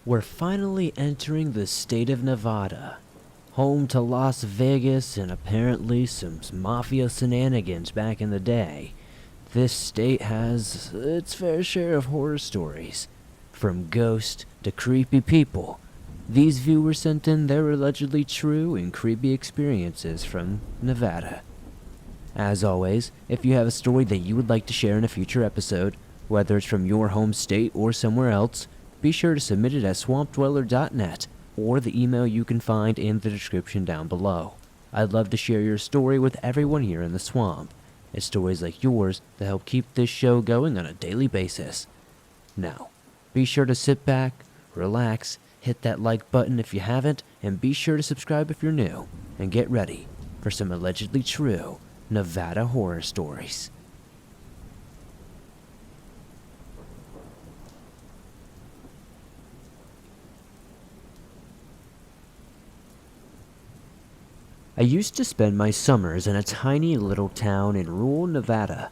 We're finally entering the state of Nevada, home to Las Vegas and apparently some mafia shenanigans back in the day. This state has its fair share of horror stories. From ghosts to creepy people, these viewers sent in their allegedly true and creepy experiences from Nevada. As always, if you have a story that you would like to share in a future episode, whether it's from your home state or somewhere else, be sure to submit it at swampdweller.net or the email you can find in the description down below. I'd love to share your story with everyone here in the swamp. It's stories like yours that help keep this show going on a daily basis. Now, be sure to sit back, relax, hit that like button if you haven't, and be sure to subscribe if you're new, and get ready for some allegedly true Nevada horror stories. I used to spend my summers in a tiny little town in rural Nevada.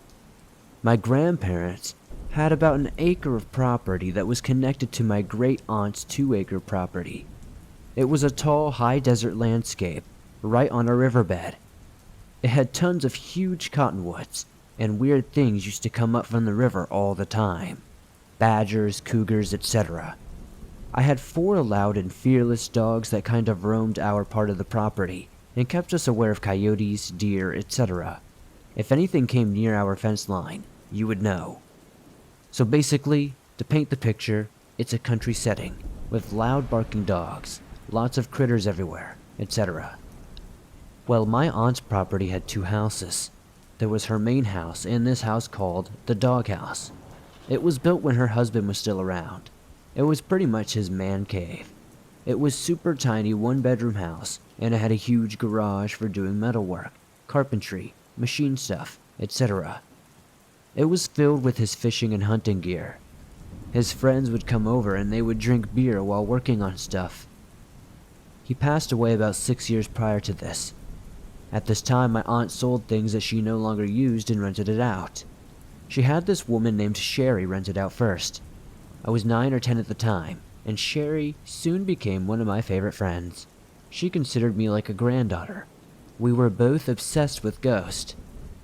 My grandparents had about an acre of property that was connected to my great-aunt's 2-acre property. It was a tall, high desert landscape right on a riverbed. It had tons of huge cottonwoods, and weird things used to come up from the river all the time. Badgers, cougars, etc. I had 4 loud and fearless dogs that kind of roamed our part of the property and kept us aware of coyotes, deer, etc. If anything came near our fence line, you would know. So basically, to paint the picture, it's a country setting, with loud barking dogs, lots of critters everywhere, etc. Well, my aunt's property had 2 houses. There was her main house and this house called the doghouse. It was built when her husband was still around. It was pretty much his man cave. It was super tiny 1-bedroom house, and it had a huge garage for doing metalwork, carpentry, machine stuff, etc. It was filled with his fishing and hunting gear. His friends would come over and they would drink beer while working on stuff. He passed away about 6 years prior to this. At this time, my aunt sold things that she no longer used and rented it out. She had this woman named Sherry rent it out first. I was 9 or 10 at the time, and Sherry soon became one of my favorite friends. She considered me like a granddaughter. We were both obsessed with ghost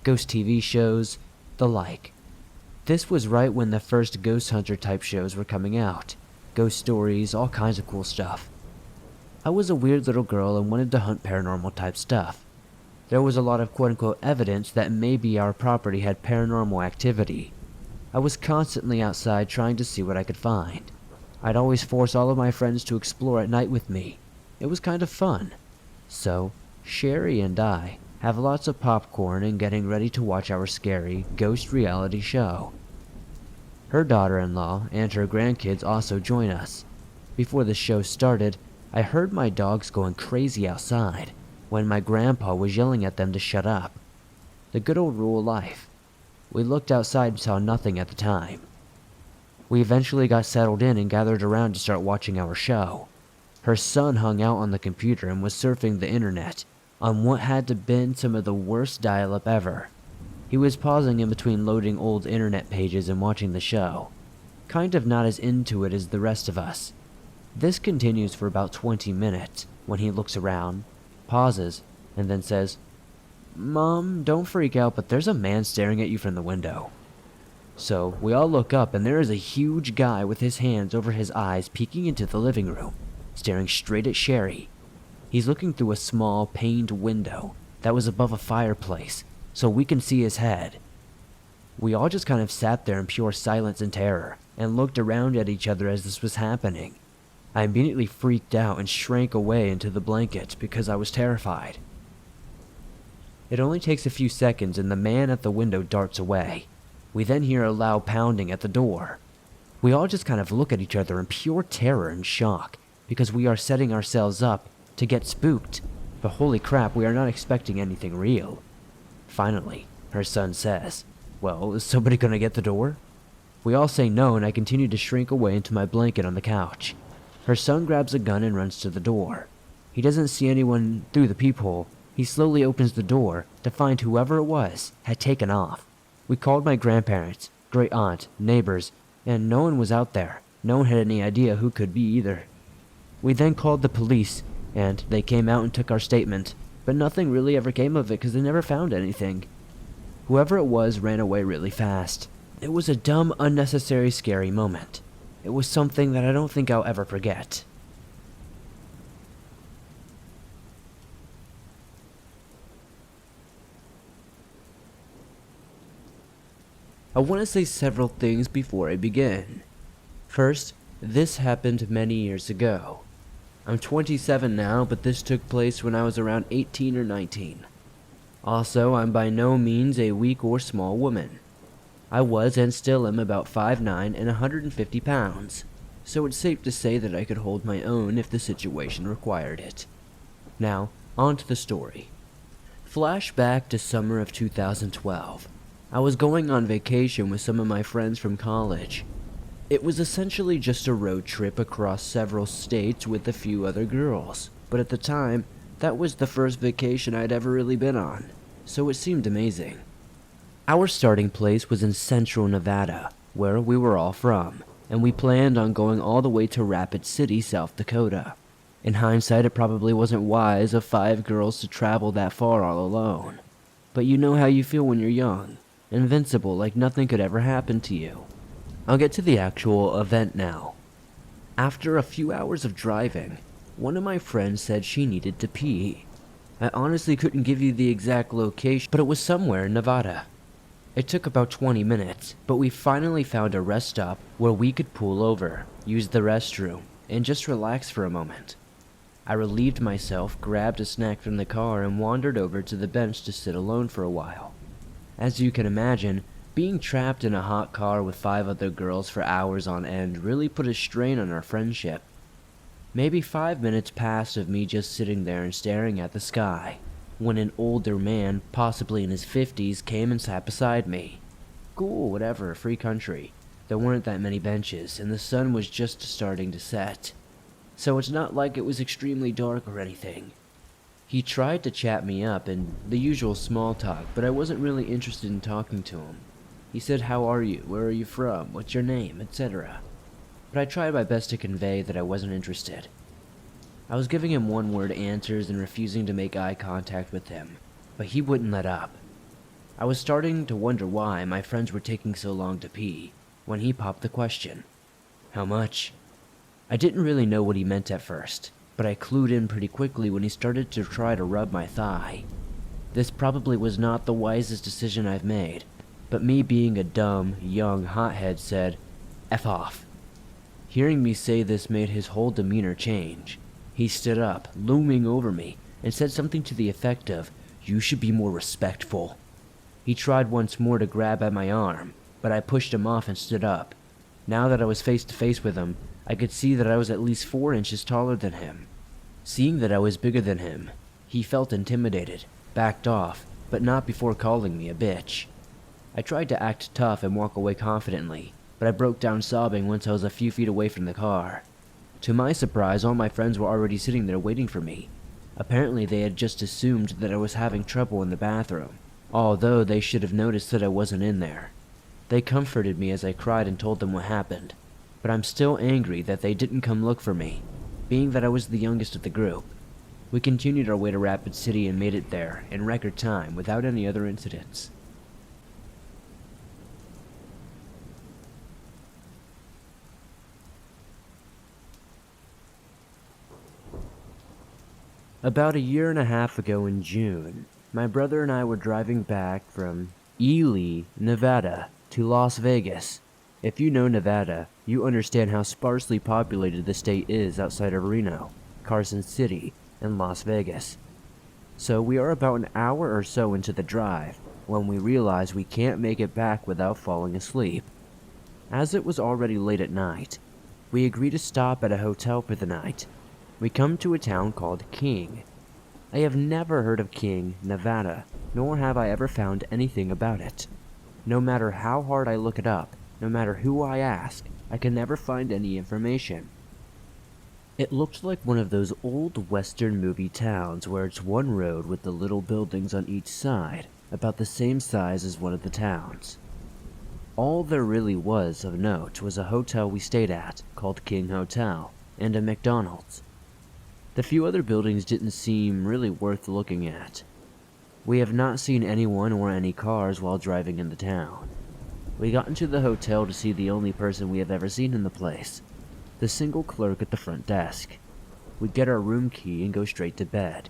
TV shows, the like. This was right when the first ghost hunter type shows were coming out. Ghost stories, all kinds of cool stuff. I was a weird little girl and wanted to hunt paranormal type stuff. There was a lot of quote-unquote evidence that maybe our property had paranormal activity. I was constantly outside trying to see what I could find. I'd always force all of my friends to explore at night with me. It was kind of fun. So, Sherry and I have lots of popcorn and getting ready to watch our scary ghost reality show. Her daughter-in-law and her grandkids also join us. Before the show started, I heard my dogs going crazy outside when my grandpa was yelling at them to shut up. The good old rural life. We looked outside and saw nothing at the time. We eventually got settled in and gathered around to start watching our show. Her son hung out on the computer and was surfing the internet on what had to been some of the worst dial-up ever. He was pausing in between loading old internet pages and watching the show, kind of not as into it as the rest of us. This continues for about 20 minutes when he looks around, pauses, and then says, "Mom, don't freak out, but there's a man staring at you from the window." So we all look up and there is a huge guy with his hands over his eyes peeking into the living room, staring straight at Sherry. He's looking through a small paned window that was above a fireplace, so we can see his head. We all just kind of sat there in pure silence and terror, and looked around at each other as this was happening. I immediately freaked out and shrank away into the blankets because I was terrified. It only takes a few seconds and the man at the window darts away. We then hear a loud pounding at the door. We all just kind of look at each other in pure terror and shock, because we are setting ourselves up to get spooked. But holy crap, we are not expecting anything real. Finally, her son says, "Well, is somebody gonna get the door?" We all say no, and I continue to shrink away into my blanket on the couch. Her son grabs a gun and runs to the door. He doesn't see anyone through the peephole. He slowly opens the door to find whoever it was had taken off. We called my grandparents, great aunt, neighbors, and no one was out there. No one had any idea who could be either. We then called the police, and they came out and took our statement, but nothing really ever came of it because they never found anything. Whoever it was ran away really fast. It was a dumb, unnecessary, scary moment. It was something that I don't think I'll ever forget. I want to say several things before I begin. First, this happened many years ago. I'm 27 now, but this took place when I was around 18 or 19. Also, I'm by no means a weak or small woman. I was and still am about 5'9" and 150 pounds, so it's safe to say that I could hold my own if the situation required it. Now, on to the story. Flashback to summer of 2012. I was going on vacation with some of my friends from college. It was essentially just a road trip across several states with a few other girls, but at the time, that was the first vacation I'd ever really been on, so it seemed amazing. Our starting place was in central Nevada, where we were all from, and we planned on going all the way to Rapid City, South Dakota. In hindsight, it probably wasn't wise of 5 girls to travel that far all alone. But you know how you feel when you're young. Invincible, like nothing could ever happen to you. I'll get to the actual event now. After a few hours of driving, one of my friends said she needed to pee. I honestly couldn't give you the exact location, but it was somewhere in Nevada. It took about 20 minutes, but we finally found a rest stop where we could pull over, use the restroom, and just relax for a moment. I relieved myself, grabbed a snack from the car, and wandered over to the bench to sit alone for a while. As you can imagine, being trapped in a hot car with 5 other girls for hours on end really put a strain on our friendship. Maybe 5 minutes passed of me just sitting there and staring at the sky, when an older man, possibly in his 50s, came and sat beside me. Cool, whatever, free country. There weren't that many benches, and the sun was just starting to set. So it's not like it was extremely dark or anything. He tried to chat me up and the usual small talk, but I wasn't really interested in talking to him. He said, "How are you? Where are you from? What's your name?" etc. But I tried my best to convey that I wasn't interested. I was giving him one-word answers and refusing to make eye contact with him, but he wouldn't let up. I was starting to wonder why my friends were taking so long to pee, when he popped the question, "How much?" I didn't really know what he meant at first, but I clued in pretty quickly when he started to try to rub my thigh. This probably was not the wisest decision I've made, but me being a dumb, young hothead said, "F off." Hearing me say this made his whole demeanor change. He stood up, looming over me, and said something to the effect of, "You should be more respectful." He tried once more to grab at my arm, but I pushed him off and stood up. Now that I was face to face with him, I could see that I was at least 4 inches taller than him. Seeing that I was bigger than him, he felt intimidated, backed off, but not before calling me a bitch. I tried to act tough and walk away confidently, but I broke down sobbing once I was a few feet away from the car. To my surprise, all my friends were already sitting there waiting for me. Apparently they had just assumed that I was having trouble in the bathroom, although they should have noticed that I wasn't in there. They comforted me as I cried and told them what happened, but I'm still angry that they didn't come look for me, being that I was the youngest of the group. We continued our way to Rapid City and made it there in record time without any other incidents. About a year and a half ago in June, my brother and I were driving back from Ely, Nevada, to Las Vegas. If you know Nevada, you understand how sparsely populated the state is outside of Reno, Carson City, and Las Vegas. So we are about an hour or so into the drive when we realize we can't make it back without falling asleep. As it was already late at night, we agree to stop at a hotel for the night. We come to a town called King. I have never heard of King, Nevada, nor have I ever found anything about it. No matter how hard I look it up, no matter who I ask, I can never find any information. It looked like one of those old western movie towns where it's one road with the little buildings on each side, about the same size as one of the towns. All there really was of note was a hotel we stayed at called King Hotel and a McDonald's. The few other buildings didn't seem really worth looking at. We have not seen anyone or any cars while driving in the town. We got into the hotel to see the only person we have ever seen in the place, the single clerk at the front desk. We get our room key and go straight to bed.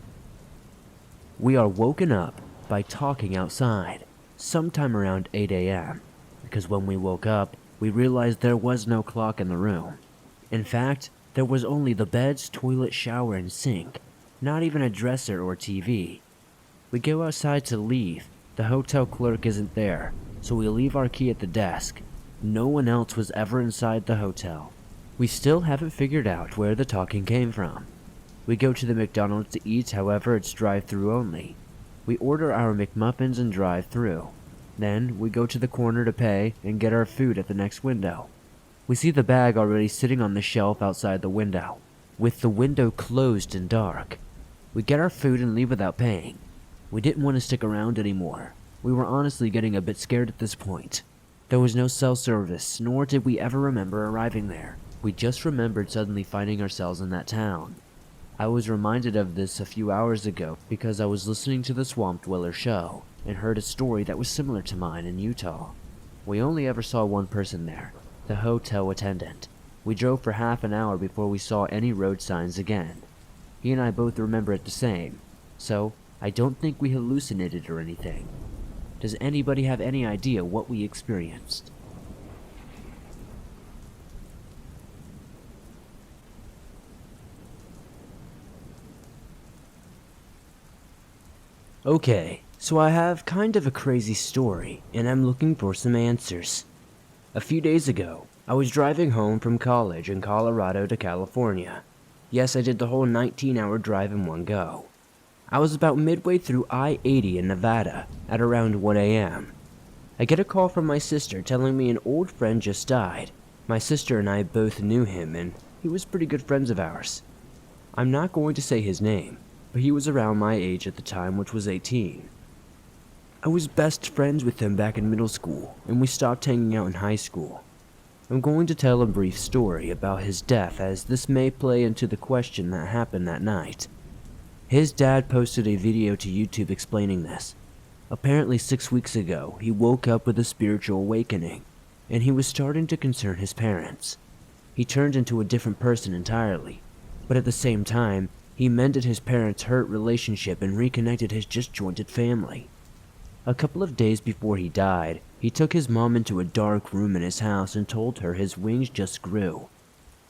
We are woken up by talking outside, sometime around 8 a.m., because when we woke up, we realized there was no clock in the room. In fact, there was only the beds, toilet, shower, and sink, not even a dresser or TV. We go outside to leave. The hotel clerk isn't there, so we leave our key at the desk. No one else was ever inside the hotel. We still haven't figured out where the talking came from. We go to the McDonald's to eat, however it's drive-through only. We order our McMuffins and drive through. Then we go to the corner to pay and get our food at the next window. We see the bag already sitting on the shelf outside the window, with the window closed and dark. We get our food and leave without paying. We didn't want to stick around anymore. We were honestly getting a bit scared at this point. There was no cell service, nor did we ever remember arriving there. We just remembered suddenly finding ourselves in that town. I was reminded of this a few hours ago because I was listening to the Swamp Dweller show and heard a story that was similar to mine in Utah. We only ever saw one person there, the hotel attendant. We drove for half an hour before we saw any road signs again. He and I both remember it the same, so I don't think we hallucinated or anything. Does anybody have any idea what we experienced? Okay, so I have kind of a crazy story, and I'm looking for some answers. A few days ago, I was driving home from college in Colorado to California. Yes, I did the whole 19-hour drive in one go. I was about midway through I-80 in Nevada at around 1 a.m. I get a call from my sister telling me an old friend just died. My sister and I both knew him, and he was pretty good friends of ours. I'm not going to say his name, but he was around my age at the time, which was 18. I was best friends with him back in middle school, and we stopped hanging out in high school. I'm going to tell a brief story about his death, as this may play into the question that happened that night. His dad posted a video to YouTube explaining this. Apparently 6 weeks ago, he woke up with a spiritual awakening, and he was starting to concern his parents. He turned into a different person entirely, but at the same time, he mended his parents' hurt relationship and reconnected his disjointed family. A couple of days before he died, he took his mom into a dark room in his house and told her his wings just grew.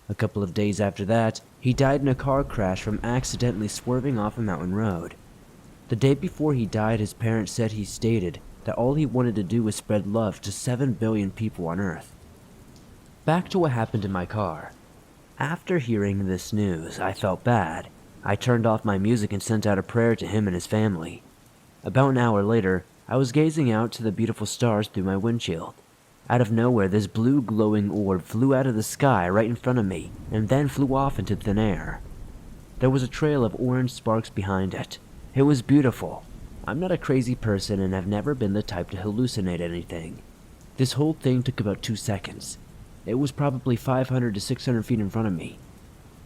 A couple of days after that, he died in a car crash from accidentally swerving off a mountain road. The day before he died, his parents said he stated that all he wanted to do was spread love to 7 billion people on Earth. Back to what happened in my car. After hearing this news, I felt bad. I turned off my music and sent out a prayer to him and his family. About an hour later, I was gazing out to the beautiful stars through my windshield. Out of nowhere, this blue glowing orb flew out of the sky right in front of me and then flew off into thin air. There was a trail of orange sparks behind it. It was beautiful. I'm not a crazy person and have never been the type to hallucinate anything. This whole thing took about 2 seconds. It was probably 500 to 600 feet in front of me.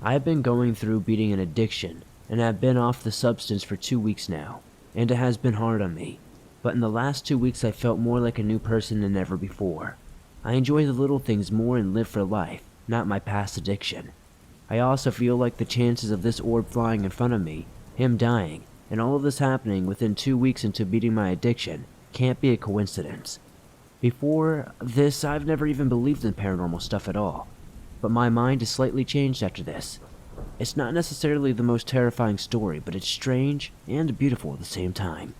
I have been going through beating an addiction and have been off the substance for 2 weeks now, and it has been hard on me. But in the last 2 weeks I felt more like a new person than ever before. I enjoy the little things more and live for life, not my past addiction. I also feel like the chances of this orb flying in front of me, him dying, and all of this happening within 2 weeks into beating my addiction can't be a coincidence. Before this, I've never even believed in paranormal stuff at all, but my mind is slightly changed after this. It's not necessarily the most terrifying story, but it's strange and beautiful at the same time.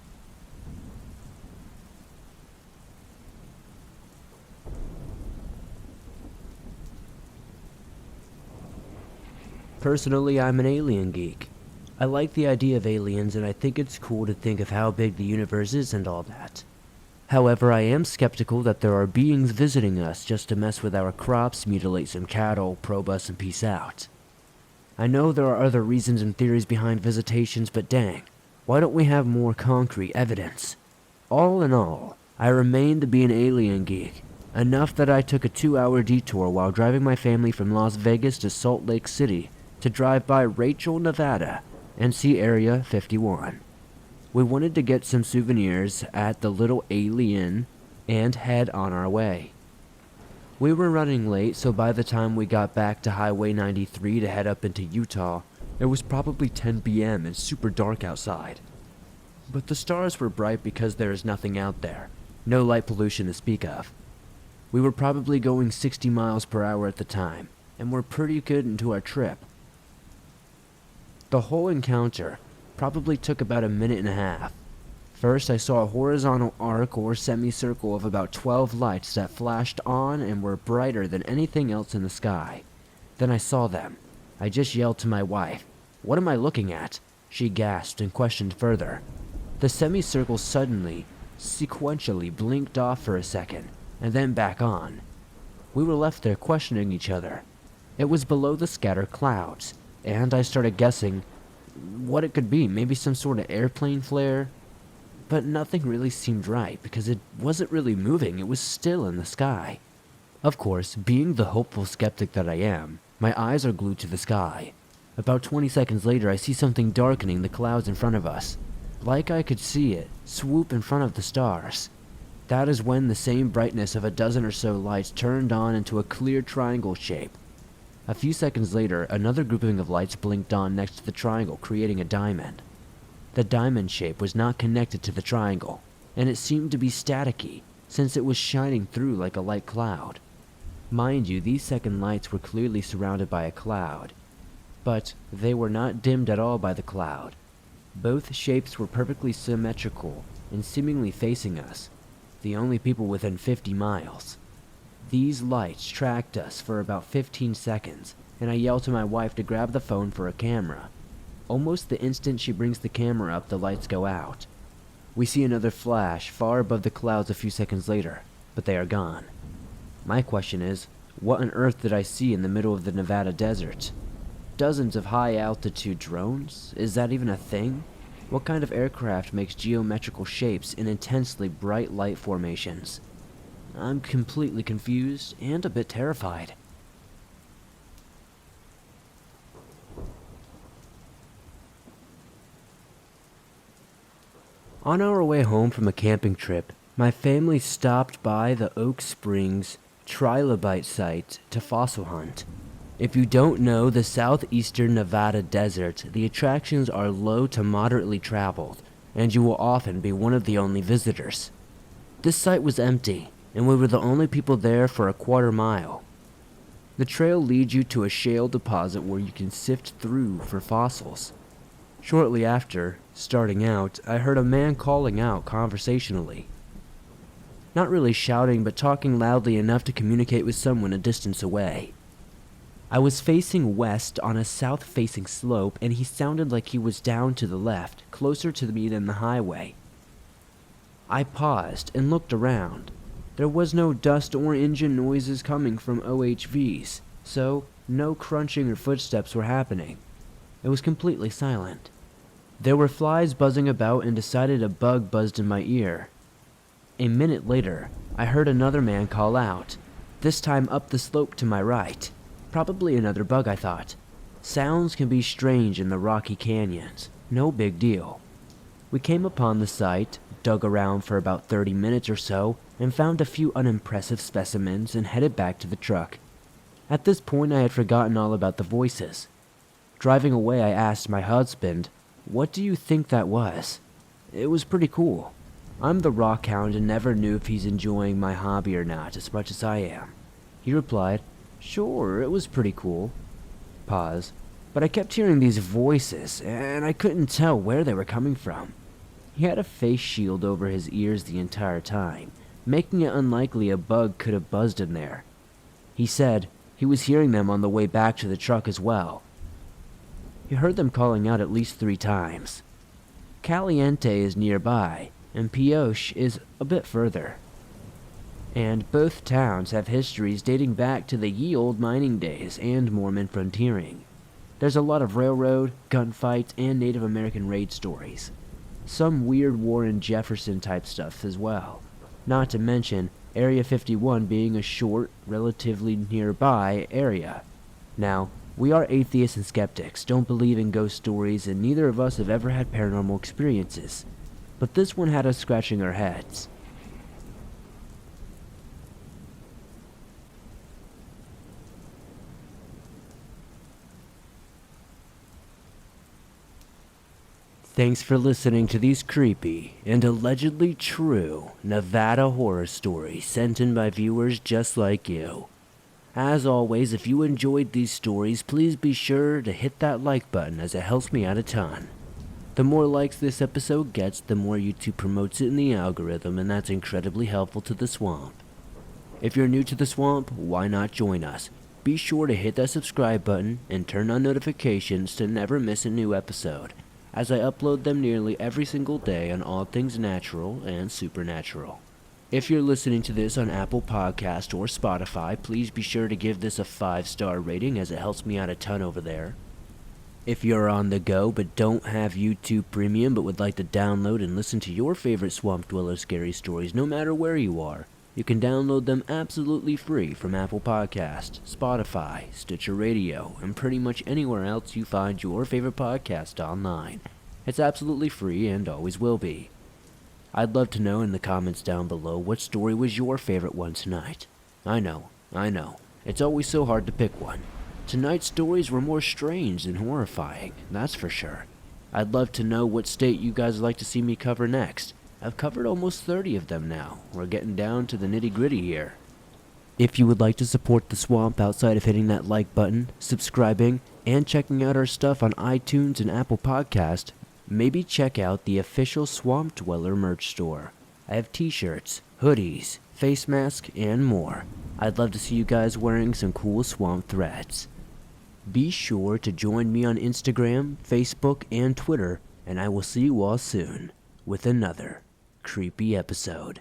Personally, I'm an alien geek. I like the idea of aliens, and I think it's cool to think of how big the universe is and all that. However, I am skeptical that there are beings visiting us just to mess with our crops, mutilate some cattle, probe us, and peace out. I know there are other reasons and theories behind visitations, but dang, why don't we have more concrete evidence? All in all, I remain to be an alien geek, Enough that I took a 2-hour detour while driving my family from Las Vegas to Salt Lake City to drive by Rachel, Nevada, and see Area 51. We wanted to get some souvenirs at the Little Alien and head on our way. We were running late, so by the time we got back to Highway 93 to head up into Utah, it was probably 10 p.m. and super dark outside. But the stars were bright because there is nothing out there, no light pollution to speak of. We were probably going 60 miles per hour at the time, and were pretty good into our trip. The whole encounter probably took about a minute and a half. First, I saw a horizontal arc or semicircle of about 12 lights that flashed on and were brighter than anything else in the sky. Then I saw them. I just yelled to my wife, "What am I looking at?" She gasped and questioned further. The semicircle suddenly, sequentially blinked off for a second, and then back on. We were left there questioning each other. It was below the scattered clouds, and I started guessing what it could be, maybe some sort of airplane flare. But nothing really seemed right, because it wasn't really moving, it was still in the sky. Of course, being the hopeful skeptic that I am, my eyes are glued to the sky. About 20 seconds later, I see something darkening the clouds in front of us, like I could see it swoop in front of the stars. That is when the same brightness of a dozen or so lights turned on into a clear triangle shape. A few seconds later, another grouping of lights blinked on next to the triangle, creating a diamond. The diamond shape was not connected to the triangle, and it seemed to be staticky, since it was shining through like a light cloud. Mind you, these second lights were clearly surrounded by a cloud, but they were not dimmed at all by the cloud. Both shapes were perfectly symmetrical and seemingly facing us, the only people within 50 miles. These lights tracked us for about 15 seconds, and I yelled to my wife to grab the phone for a camera. Almost the instant she brings the camera up, the lights go out. We see another flash far above the clouds a few seconds later, but they are gone. My question is, what on earth did I see in the middle of the Nevada desert? Dozens of high-altitude drones? Is that even a thing? What kind of aircraft makes geometrical shapes in intensely bright light formations? I'm completely confused and a bit terrified. On our way home from a camping trip, my family stopped by the Oak Springs trilobite site to fossil hunt. If you don't know the southeastern Nevada desert, the attractions are low to moderately traveled, and you will often be one of the only visitors. This site was empty, and we were the only people there for a quarter mile. The trail leads you to a shale deposit where you can sift through for fossils. Shortly after, starting out, I heard a man calling out conversationally. Not really shouting, but talking loudly enough to communicate with someone a distance away. I was facing west on a south-facing slope, and he sounded like he was down to the left, closer to me than the highway. I paused and looked around. There was no dust or engine noises coming from OHVs, so no crunching or footsteps were happening. It was completely silent. There were flies buzzing about and decided a bug buzzed in my ear. A minute later, I heard another man call out, this time up the slope to my right. Probably another bug, I thought. Sounds can be strange in the rocky canyons. No big deal. We came upon the site, dug around for about 30 minutes or so, and found a few unimpressive specimens and headed back to the truck. At this point, I had forgotten all about the voices. Driving away, I asked my husband, "What do you think that was?" It was pretty cool. I'm the rock hound and never knew if he's enjoying my hobby or not as much as I am. He replied, "Sure, it was pretty cool." Pause. But I kept hearing these voices, and I couldn't tell where they were coming from. He had a face shield over his ears the entire time, making it unlikely a bug could have buzzed in there. He said he was hearing them on the way back to the truck as well. He heard them calling out at least 3 times. Caliente is nearby, and Pioche is a bit further. And both towns have histories dating back to the ye olde mining days and Mormon frontiering. There's a lot of railroad, gunfights, and Native American raid stories. Some weird Warren Jefferson type stuff as well. Not to mention Area 51 being a short, relatively nearby area. Now, we are atheists and skeptics, don't believe in ghost stories, and neither of us have ever had paranormal experiences. But this one had us scratching our heads. Thanks for listening to these creepy and allegedly true Nevada horror stories sent in by viewers just like you. As always, if you enjoyed these stories, please be sure to hit that like button as it helps me out a ton. The more likes this episode gets, the more YouTube promotes it in the algorithm, and that's incredibly helpful to the swamp. If you're new to the swamp, why not join us? Be sure to hit that subscribe button and turn on notifications to never miss a new episode, as I upload them nearly every single day on all things natural and supernatural. If you're listening to this on Apple Podcast or Spotify, please be sure to give this a 5-star rating as it helps me out a ton over there. If you're on the go but don't have YouTube Premium but would like to download and listen to your favorite Swamp Dweller scary stories no matter where you are, you can download them absolutely free from Apple Podcast, Spotify, Stitcher Radio, and pretty much anywhere else you find your favorite podcast online. It's absolutely free and always will be. I'd love to know in the comments down below what story was your favorite one tonight. I know. It's always so hard to pick one. Tonight's stories were more strange than horrifying, that's for sure. I'd love to know what state you guys would like to see me cover next. I've covered almost 30 of them now. We're getting down to the nitty-gritty here. If you would like to support the swamp outside of hitting that like button, subscribing, and checking out our stuff on iTunes and Apple Podcast, maybe check out the official Swamp Dweller merch store. I have t-shirts, hoodies, face masks, and more. I'd love to see you guys wearing some cool swamp threads. Be sure to join me on Instagram, Facebook, and Twitter, and I will see you all soon with another creepy episode.